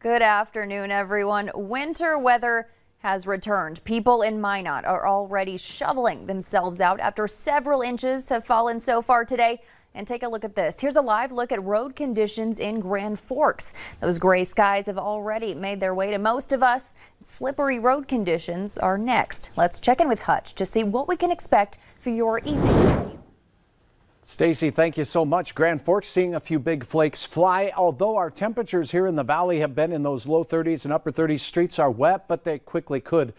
Good afternoon, everyone. Winter weather has returned. People in Minot are already shoveling themselves out after several inches have fallen so far today. And take a look at this. Here's a live look at road conditions in Grand Forks. Those gray skies have already made their way to most of us. Slippery road conditions are next. Let's check in with Hutch to see what we can expect for your evening. Stacy, thank you so much. Grand Forks seeing a few big flakes fly. Although our temperatures here in the valley have been in those low 30s and upper 30s, streets are wet, but they quickly could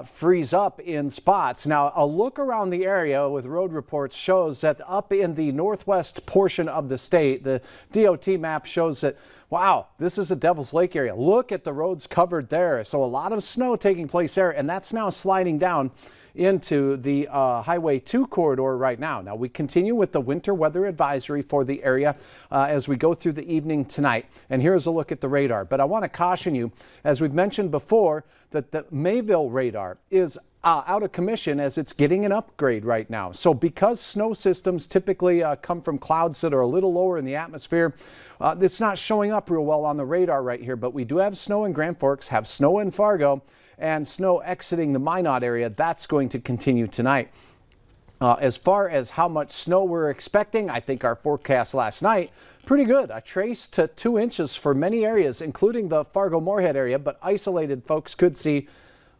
freeze up in spots. Now, a look around the area with road reports shows that up in the northwest portion of the state, the DOT map shows that, wow, this is a Devil's Lake area. Look at the roads covered there. So a lot of snow taking place there, and that's now sliding down into the Highway 2 corridor right now. Now, we continue with the winter weather advisory for the area as we go through the evening tonight. And here's a look at the radar. But I want to caution you, as we've mentioned before, that the Mayville radar is out of commission as it's getting an upgrade right now. So because snow systems typically come from clouds that are a little lower in the atmosphere, it's not showing up real well on the radar right here. But we do have snow in Grand Forks, have snow in Fargo, and snow exiting the Minot area. That's going to continue tonight. As far as how much snow we're expecting, I think our forecast last night, pretty good. A trace to 2 inches for many areas, including the Fargo-Moorhead area, but isolated folks could see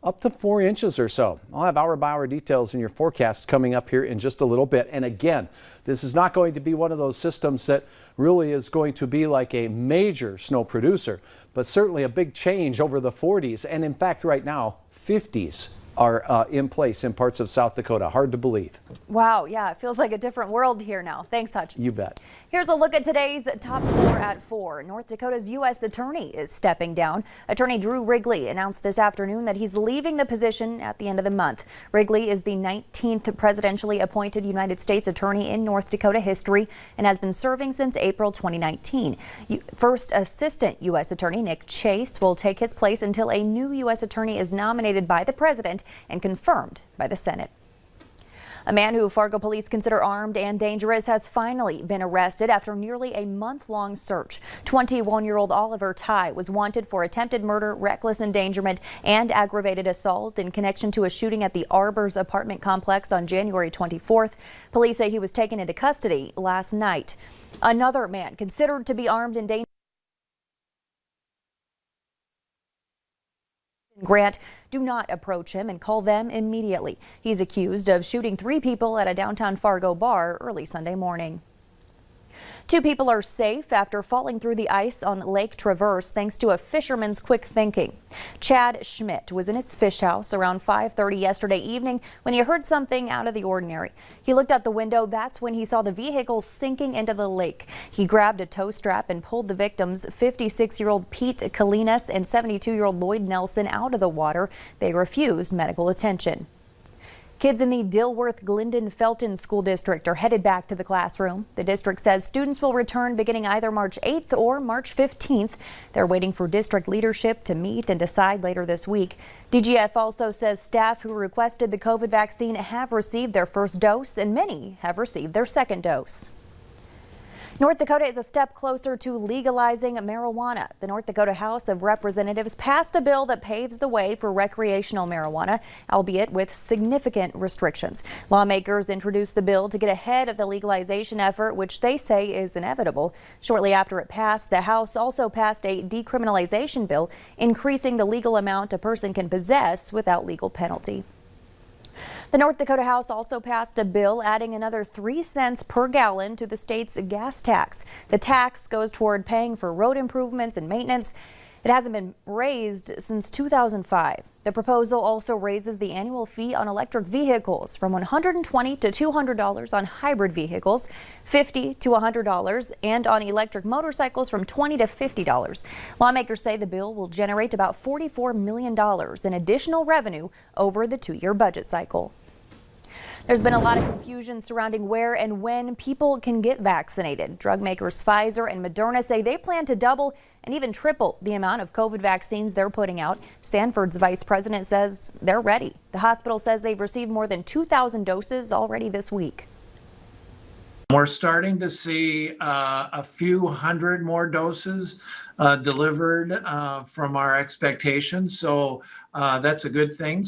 up to 4 inches or so. I'll have hour-by-hour details in your forecast coming up here in just a little bit. And again, this is not going to be one of those systems that really is going to be like a major snow producer, but certainly a big change over the 40s. And in fact, right now, 50s are in place in parts of South Dakota. Hard to believe. Wow, yeah, it feels like a different world here now. Thanks, Hutch. You bet. Here's a look at today's top 4 at 4. North Dakota's U.S. Attorney is stepping down. Attorney Drew Wrigley announced this afternoon that he's leaving the position at the end of the month. Wrigley is the 19th presidentially appointed United States Attorney in North Dakota history and has been serving since April 2019. First Assistant U.S. Attorney Nick Chase will take his place until a new U.S. Attorney is nominated by the president and confirmed by the Senate. A man who Fargo police consider armed and dangerous has finally been arrested after nearly a month-long search. 21-year-old Oliver Ty was wanted for attempted murder, reckless endangerment, and aggravated assault in connection to a shooting at the Arbors apartment complex on January 24th. Police say he was taken into custody last night. Another man considered to be armed and dangerous. Grant, do not approach him and call them immediately. He's accused of shooting 3 people at a downtown Fargo bar early Sunday morning. 2 people are safe after falling through the ice on Lake Traverse thanks to a fisherman's quick thinking. Chad Schmidt was in his fish house around 5:30 yesterday evening when he heard something out of the ordinary. He looked out the window. That's when he saw the vehicle sinking into the lake. He grabbed a tow strap and pulled the victims, 56-year-old Pete Kalinas and 72-year-old Lloyd Nelson, out of the water. They refused medical attention. Kids in the Dilworth-Glendon-Felton School District are headed back to the classroom. The district says students will return beginning either March 8th or March 15th. They're waiting for district leadership to meet and decide later this week. DGF also says staff who requested the COVID vaccine have received their first dose and many have received their second dose. North Dakota is a step closer to legalizing marijuana. The North Dakota House of Representatives passed a bill that paves the way for recreational marijuana, albeit with significant restrictions. Lawmakers introduced the bill to get ahead of the legalization effort, which they say is inevitable. Shortly after it passed, the House also passed a decriminalization bill, increasing the legal amount a person can possess without legal penalty. The North Dakota House also passed a bill adding another 3 cents per gallon to the state's gas tax. The tax goes toward paying for road improvements and maintenance. It hasn't been raised since 2005. The proposal also raises the annual fee on electric vehicles from $120 to $200 on hybrid vehicles, $50 to $100, and on electric motorcycles from $20 to $50. Lawmakers say the bill will generate about $44 million in additional revenue over the 2-year budget cycle. There's been a lot of confusion surrounding where and when people can get vaccinated. Drug makers Pfizer and Moderna say they plan to double and even triple the amount of COVID vaccines they're putting out. Stanford's vice president says they're ready. The hospital says they've received more than 2,000 doses already this week. We're starting to see a few hundred more doses delivered from our expectations, so that's a good thing.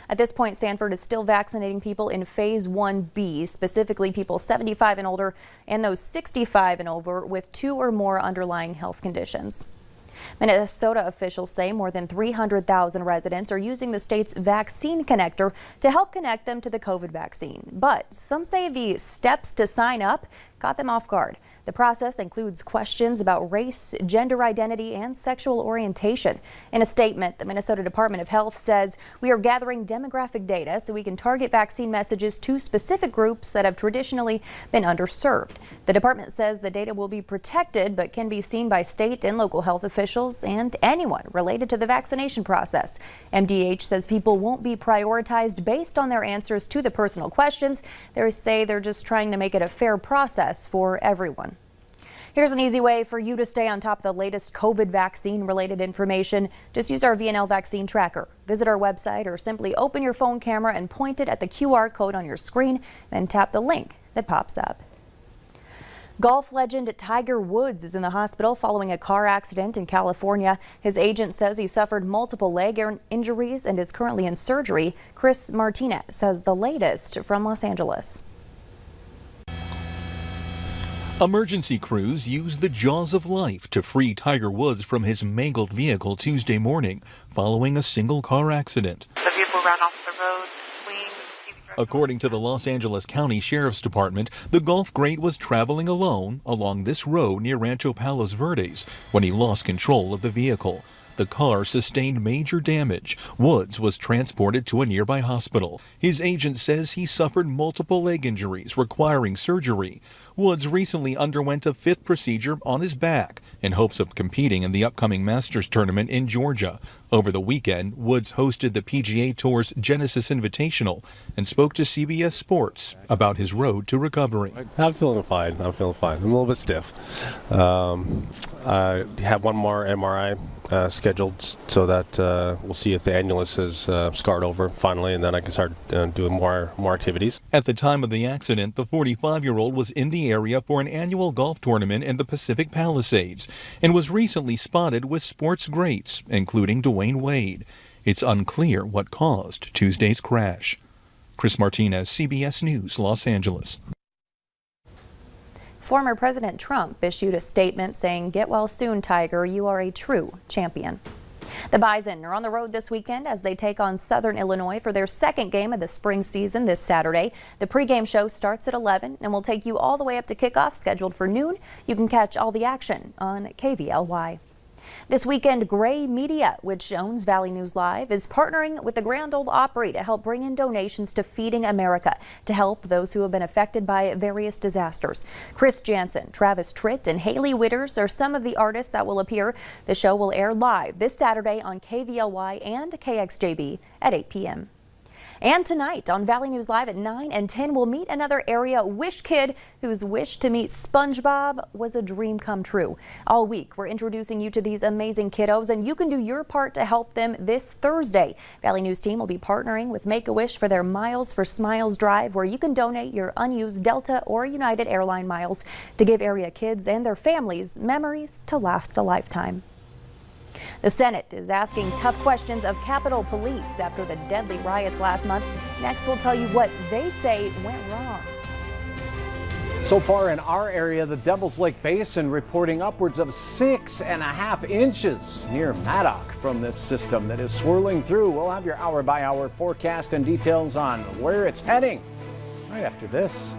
At this point, Sanford is still vaccinating people in phase 1B, specifically people 75 and older and those 65 and over with 2 or more underlying health conditions. Minnesota officials say more than 300,000 residents are using the state's vaccine connector to help connect them to the COVID vaccine. But some say the steps to sign up caught them off guard. The process includes questions about race, gender identity, and sexual orientation. In a statement, the Minnesota Department of Health says we are gathering demographic data so we can target vaccine messages to specific groups that have traditionally been underserved. The department says the data will be protected but can be seen by state and local health officials and anyone related to the vaccination process. MDH says people won't be prioritized based on their answers to the personal questions. They say they're just trying to make it a fair process for everyone. Here's an easy way for you to stay on top of the latest COVID vaccine related information. Just use our VNL vaccine tracker. Visit our website or simply open your phone camera and point it at the QR code on your screen, then tap the link that pops up. Golf legend Tiger Woods is in the hospital following a car accident in California. His agent says he suffered multiple leg injuries and is currently in surgery. Chris Martinez has the latest from Los Angeles. Emergency crews used the jaws of life to free Tiger Woods from his mangled vehicle Tuesday morning following a single car accident. The vehicle ran off the road. According to the Los Angeles County Sheriff's Department, the golf great was traveling alone along this road near Rancho Palos Verdes when he lost control of the vehicle. The car sustained major damage. Woods was transported to a nearby hospital. His agent says he suffered multiple leg injuries requiring surgery. Woods recently underwent a 5th procedure on his back in hopes of competing in the upcoming Masters tournament in Georgia. Over the weekend, Woods hosted the PGA Tour's Genesis Invitational and spoke to CBS Sports about his road to recovery. I'm feeling fine. I'm a little bit stiff. I have one more MRI scheduled so that we'll see if the annulus is scarred over finally, and then I can start doing more activities. At the time of the accident, the 45-year-old was in the area for an annual golf tournament in the Pacific Palisades and was recently spotted with sports greats, including Dwayne Wade. It's unclear what caused Tuesday's crash. Chris Martinez, CBS News, Los Angeles. Former President Trump issued a statement saying, "Get well soon, Tiger. You are a true champion." The Bison are on the road this weekend as they take on Southern Illinois for their second game of the spring season this Saturday. The pregame show starts at 11 and will take you all the way up to kickoff, scheduled for noon. You can catch all the action on KVLY. This weekend, Gray Media, which owns Valley News Live, is partnering with the Grand Ole Opry to help bring in donations to Feeding America to help those who have been affected by various disasters. Chris Jansen, Travis Tritt, and Haley Witters are some of the artists that will appear. The show will air live this Saturday on KVLY and KXJB at 8 p.m. And tonight on Valley News Live at 9 and 10, we'll meet another area wish kid whose wish to meet SpongeBob was a dream come true. All week, we're introducing you to these amazing kiddos, and you can do your part to help them this Thursday. Valley News team will be partnering with Make-A-Wish for their Miles for Smiles drive, where you can donate your unused Delta or United Airline miles to give area kids and their families memories to last a lifetime. The Senate is asking tough questions of Capitol Police after the deadly riots last month. Next, we'll tell you what they say went wrong. So far in our area, the Devil's Lake Basin reporting upwards of 6.5 inches near Maddock from this system that is swirling through. We'll have your hour-by-hour forecast and details on where it's heading right after this.